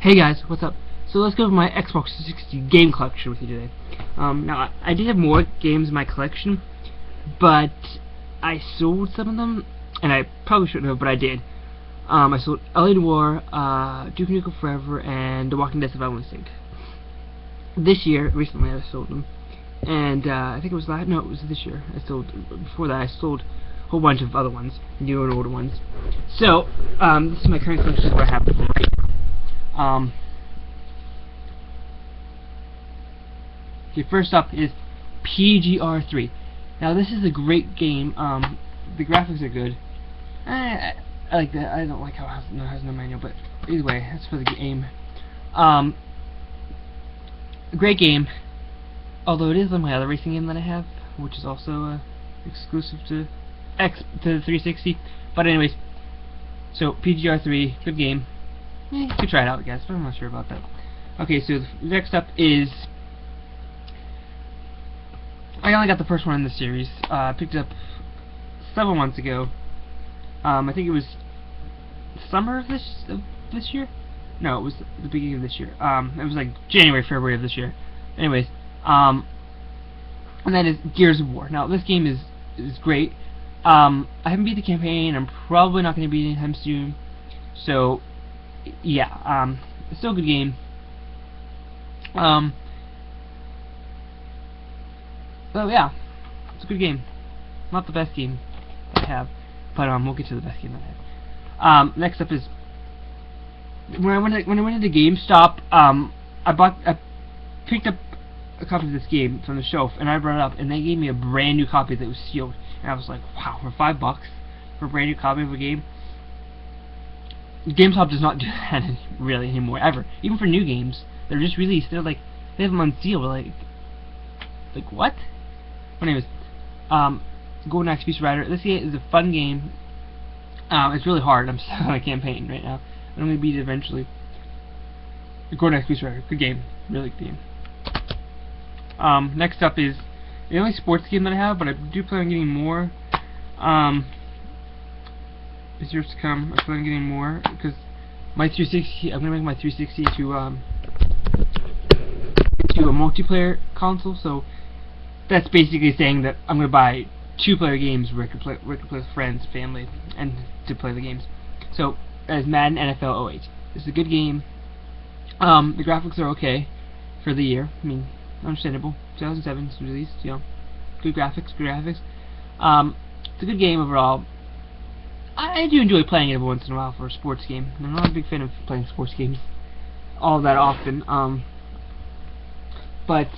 Hey guys, what's up? So let's go over my Xbox 360 game collection with you today. Now, I did have more games in my collection, but I sold some of them, and I probably shouldn't have, but I did. I sold L.A. Noire, Duke Nukem Forever, and The Walking Dead Survival Instinct. This year, recently I sold them, and I think it was last, no, it was this year. Before that I sold a whole bunch of other ones, newer and older ones. So, this is my current collection, is what I have right now. Okay, first up is PGR3. Now this is a great game. The graphics are good. I like that. I don't like how it has no manual, but either way, that's for the game. A great game, although it is on my other racing game that I have, which is also exclusive to the 360. But anyways, so PGR3, good game. You could try it out, I guess, but I'm not sure about that. Okay, so the next up is, I only got the first one in the series. I picked it up several months ago. I think it was summer of this year? No, it was the beginning of this year. It was like January, February of this year. Anyways, and that is Gears of War. Now, this game is great. I haven't beat the campaign. I'm probably not going to beat it anytime soon. So, yeah, it's still a good game. So yeah, it's a good game. Not the best game I have, but we'll get to the best game that I have. Next up is when I went into GameStop. I picked up a copy of this game from the shelf, and I brought it up, and they gave me a brand new copy that was sealed, and I was like, wow, for $5 for a brand new copy of a game. GameStop does not do that really anymore, ever. Even for new games, they're just released. They're like, they have them unsealed. Like what? My name is Golden Axe Beast Rider. This game is a fun game. It's really hard. I'm stuck on a campaign right now. I'm gonna beat it eventually. Golden Axe Beast Rider, good game, really good game. Next up is the only sports game that I have, but I do plan on getting more. Is yours to come. I plan on getting more because my 360. I'm gonna make my 360 into a multiplayer console. So that's basically saying that I'm gonna buy 2-player games where I can play with friends, family, and to play the games. So as Madden NFL 08. It's a good game. The graphics are okay for the year. I mean, understandable. 2007 was released. You know, good graphics. It's a good game overall. I do enjoy playing it every once in a while for a sports game. I'm not a big fan of playing sports games all that often. But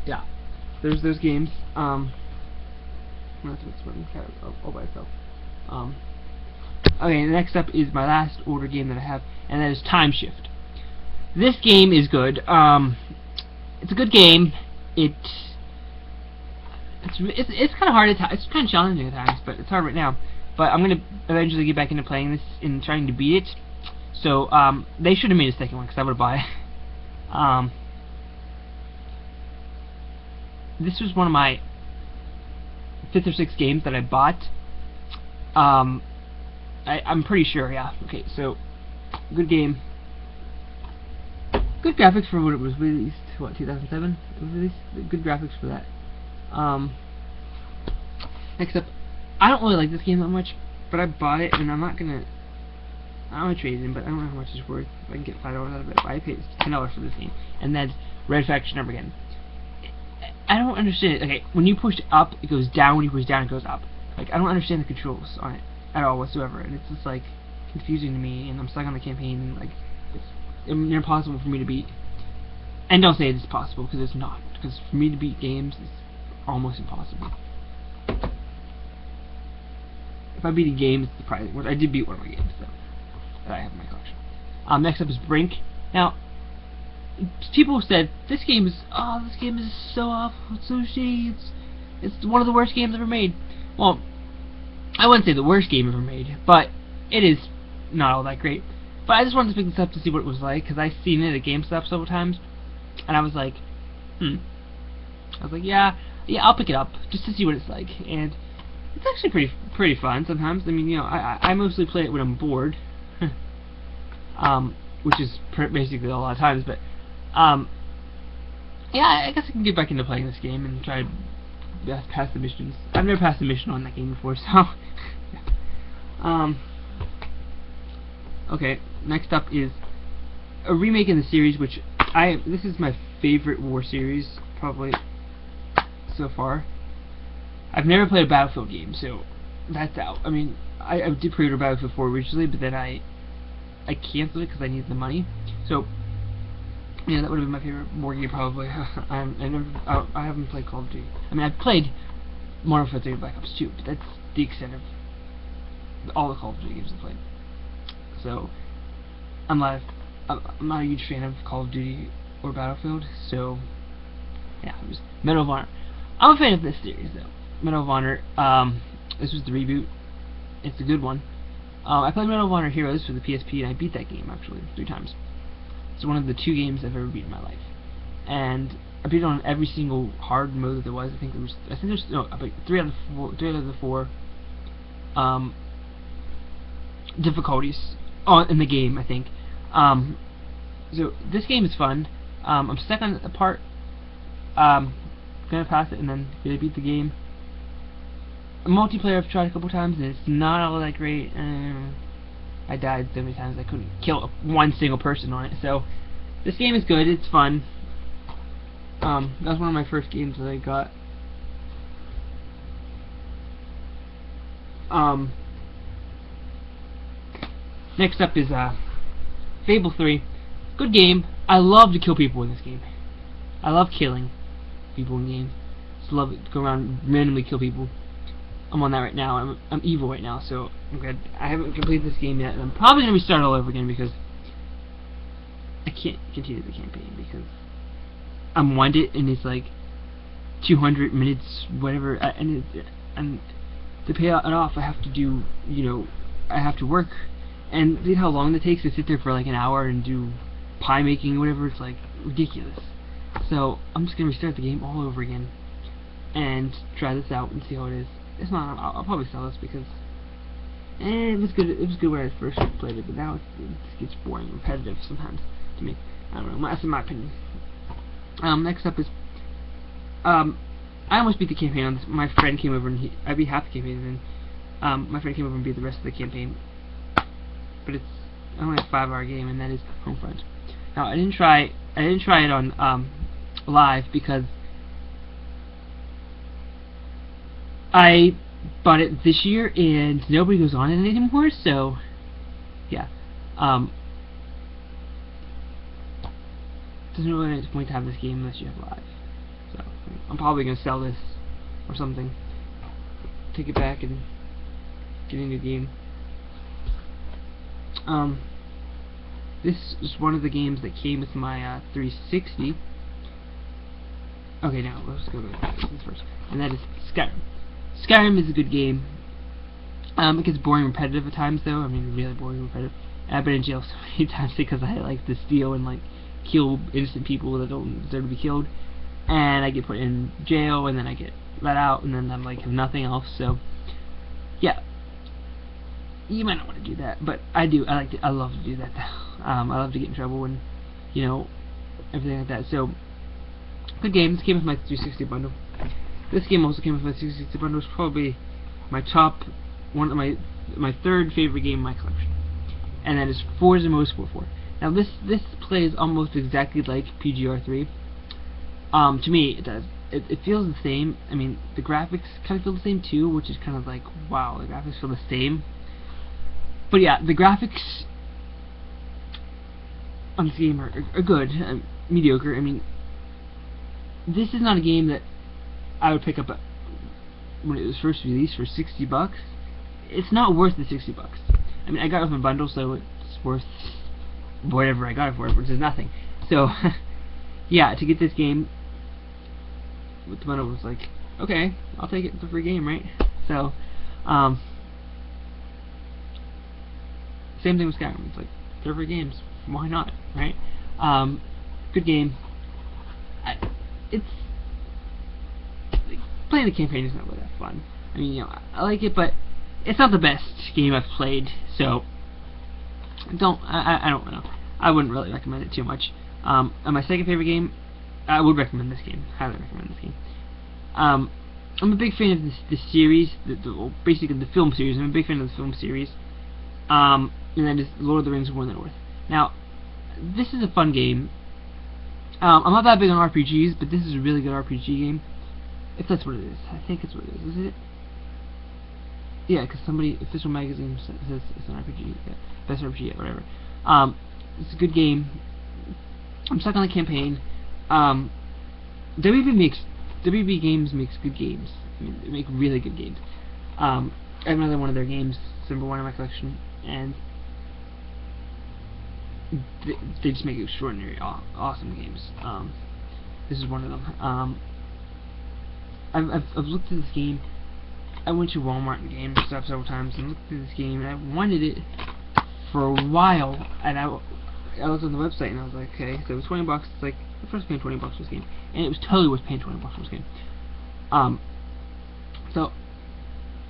yeah, there's those games. That's all by itself. Okay, next up is my last order game that I have, and that is Time Shift. This game is good. It's a good game. It's kind of hard at times. It's kind of challenging at times, but it's hard right now. But I'm gonna eventually get back into playing this and trying to beat it. So they should have made a second one because I would buy it. This was one of my 5th or 6th games that I bought. I'm pretty sure, yeah. Okay, so good game. Good graphics for when it was released. What, 2007? It was released. Good graphics for that. Next up, I don't really like this game that much, but I bought it, and I'm not gonna trade it in, but I don't know how much it's worth. If I can get $5 out of it, but I paid $10 for this game, and that's Red Faction Armageddon. I don't understand it. Okay, when you push up, it goes down. When you push down, it goes up. Like, I don't understand the controls on it at all whatsoever, and it's just like confusing to me. And I'm stuck on the campaign, and like it's impossible for me to beat. And don't say it's possible, because it's not. Because for me to beat games is almost impossible. If I beat a game, it's surprising. I did beat one of my games, so that I have in my collection. Next up is Brink. Now, people said this game is so awful, it's so shitty, it's one of the worst games ever made. Well, I wouldn't say the worst game ever made, but it is not all that great. But I just wanted to pick this up to see what it was like, because I've seen it at GameStop several times, and I was like, yeah, I'll pick it up just to see what it's like. And it's actually pretty fun sometimes. I mean, you know, I mostly play it when I'm bored. which is basically a lot of times. But yeah, I guess I can get back into playing this game and try to pass the missions. I've never passed a mission on that game before, so okay. Next up is a remake in the series, which this is my favorite war series probably so far. I've never played a Battlefield game, so that's out. I mean, I did pre-order Battlefield 4 originally, but then I canceled it because I needed the money. So yeah, that would have been my favorite war game probably. I haven't played Call of Duty. I mean, I've played Modern Warfare 3 Black Ops 2, but that's the extent of all the Call of Duty games I've played. So I'm not a huge fan of Call of Duty or Battlefield. So yeah, it was Medal of Honor. I'm a fan of this series though. Medal of Honor. This was the reboot. It's a good one. I played Medal of Honor Heroes for the PSP, and I beat that game actually 3 times. It's one of the 2 games I've ever beat in my life, and I beat it on every single hard mode that there was. I think there's no, about 3 out of the 4 difficulties in the game, I think. So this game is fun. I'm stuck on a part. Gonna pass it and then gonna beat the game. Multiplayer I've tried a couple times and it's not all that great. I died so many times I couldn't kill one single person on it. So this game is good. It's fun. That was one of my first games that I got. Next up is Fable 3. Good game. I love to kill people in this game. I love killing people in games. Just love it to go around and randomly kill people. I'm on that right now. I'm evil right now, so I'm glad I haven't completed this game yet, and I'm probably gonna restart all over again because I can't continue the campaign because I'm winded and it's like 200 minutes, whatever, and to pay it off, I have to do, I have to work, and you know how long it takes to sit there for like an hour and do pie making, whatever. It's like ridiculous. So I'm just gonna restart the game all over again and try this out and see how it is. It's not. I'll probably sell this because it was good. It was good when I first played it, but now it gets boring, and repetitive sometimes to me. I don't know. That's in my opinion. Next up is I almost beat the campaign on this. My friend came over and I beat half the campaign, and then my friend came over and beat the rest of the campaign. But it's only a 5-hour game, and that is Homefront. Now I didn't try it on live because I bought it this year and nobody goes on it anymore, so yeah. There's no really point to have this game unless you have live. So I'm probably gonna sell this or something. Take it back and get a new game. This is one of the games that came with my 360. Okay, now let's go back to this first, and that is Skyrim. Skyrim is a good game. It gets boring and repetitive at times, though. I mean, really boring and repetitive. I've been in jail so many times because I like to steal and like kill innocent people that don't deserve to be killed, and I get put in jail, and then I get let out, and then I'm like have nothing else. So, yeah, you might not want to do that, but I do. I love to do that. I love to get in trouble and everything like that. So, good game. This came with my 360 bundle. This game also came with my 360 bundle. It's probably my top one of my third favorite game in my collection, and that is Forza Motorsport 4. Now this plays almost exactly like PGR3. To me, it does. It feels the same. I mean, the graphics kind of feel the same too, which is kind of like, wow, the graphics feel the same. But yeah, the graphics on this game are good, mediocre. I mean, this is not a game that I would pick up when it was first released for $60. It's not worth the $60. I mean, I got it with my bundle, so it's worth whatever I got it for, which is nothing. So, yeah, to get this game with the bundle was like, okay, I'll take it. It's a free game, right? So, same thing with Skyrim. It's like, they're free games. Why not, right? Good game. It's playing the campaign is not really that fun. I mean, I like it, but it's not the best game I've played. So, I don't know. I wouldn't really recommend it too much. And my second favorite game, I would recommend this game. Highly recommend this game. I'm a big fan of this series, well, basically the film series. I'm a big fan of the film series. And that is Lord of the Rings: War in the North. Now, this is a fun game. I'm not that big on RPGs, but this is a really good RPG game. If that's what it is. I think it's what it is it? Yeah, because somebody, Official Magazine says it's an RPG. Yeah, best RPG yet, whatever. It's a good game. I'm stuck on the campaign. WB Games makes good games. I mean, they make really good games. I have another one of their games, number 1 in my collection, and they just make extraordinary, awesome games. This is one of them. I've looked at this game. I went to Walmart and GameStop several times and looked at this game, and I wanted it for a while. And I looked on the website and I was like, okay, so it was $20. It's like the first paying $20 for this game, and it was totally worth paying $20 for this game. So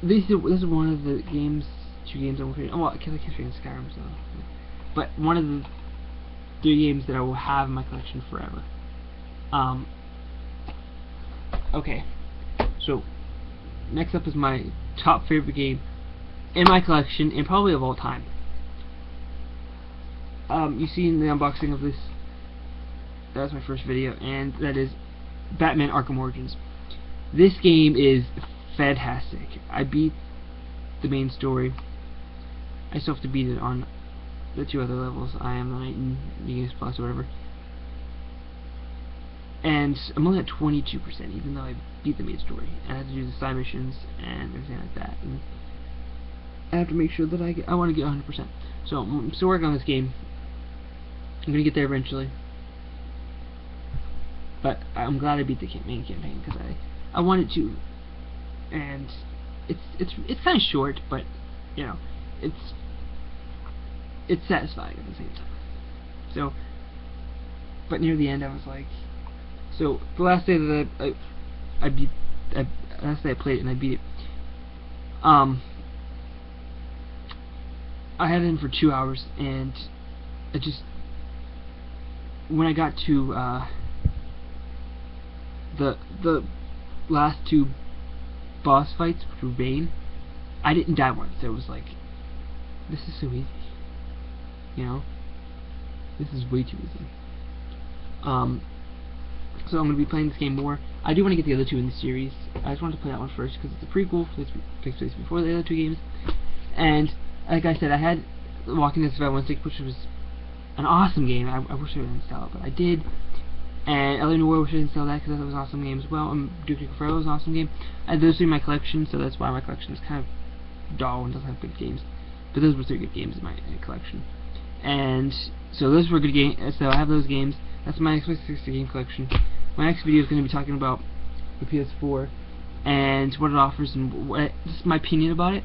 this is one of the games, 2 games I will play. Oh, well, I can't play Skyrim, so. But one of the 3 games that I will have in my collection forever. Okay, so next up is my top favorite game in my collection and probably of all time. You see in the unboxing of this, that was my first video, and that is Batman Arkham Origins. This game is fantastic. I beat the main story. I still have to beat it on the 2 other levels. I am the Knight in New Games Plus or whatever. And I'm only at 22%, even though I beat the main story. And I have to do the side missions and everything like that. And I have to make sure that I want to get 100%. So I'm still working on this game. I'm gonna get there eventually. But I'm glad I beat the main campaign because I wanted to. And it's kind of short, but you know, it's satisfying at the same time. So, but near the end, I was like, so the last day that last day I played it and I beat it. I had it in for 2 hours, and I just, when I got to the last 2 boss fights, which were Bane, I didn't die once. So it was like, this is so easy. You know, this is way too easy. So I'm going to be playing this game more. I do want to get the other 2 in the series. I just wanted to play that one first because it's a prequel. This takes place before the other 2 games. And like I said, I had Walking Dead Survival Instinct, which was an awesome game. I wish I didn't install it, but I did. And L.A. Noire, wish I didn't install that because that was an awesome game as well. Duke Nukem Forever was an awesome game. I had those 3 in my collection, so that's why my collection is kind of dull and doesn't have good games. But those were 3 good games in my collection. And so those were good games. So I have those games. That's my Xbox 360 game collection. My next video is going to be talking about the PS4 and what it offers and what just my opinion about it.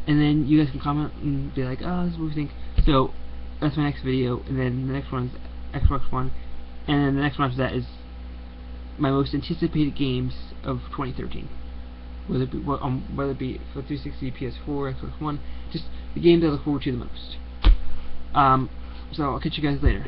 And then you guys can comment and be like, oh, this is what we think. So that's my next video. And then the next one is Xbox One. And then the next one after that is my most anticipated games of 2013. Whether it be for 360, PS4, Xbox One, just the games I look forward to the most. So I'll catch you guys later.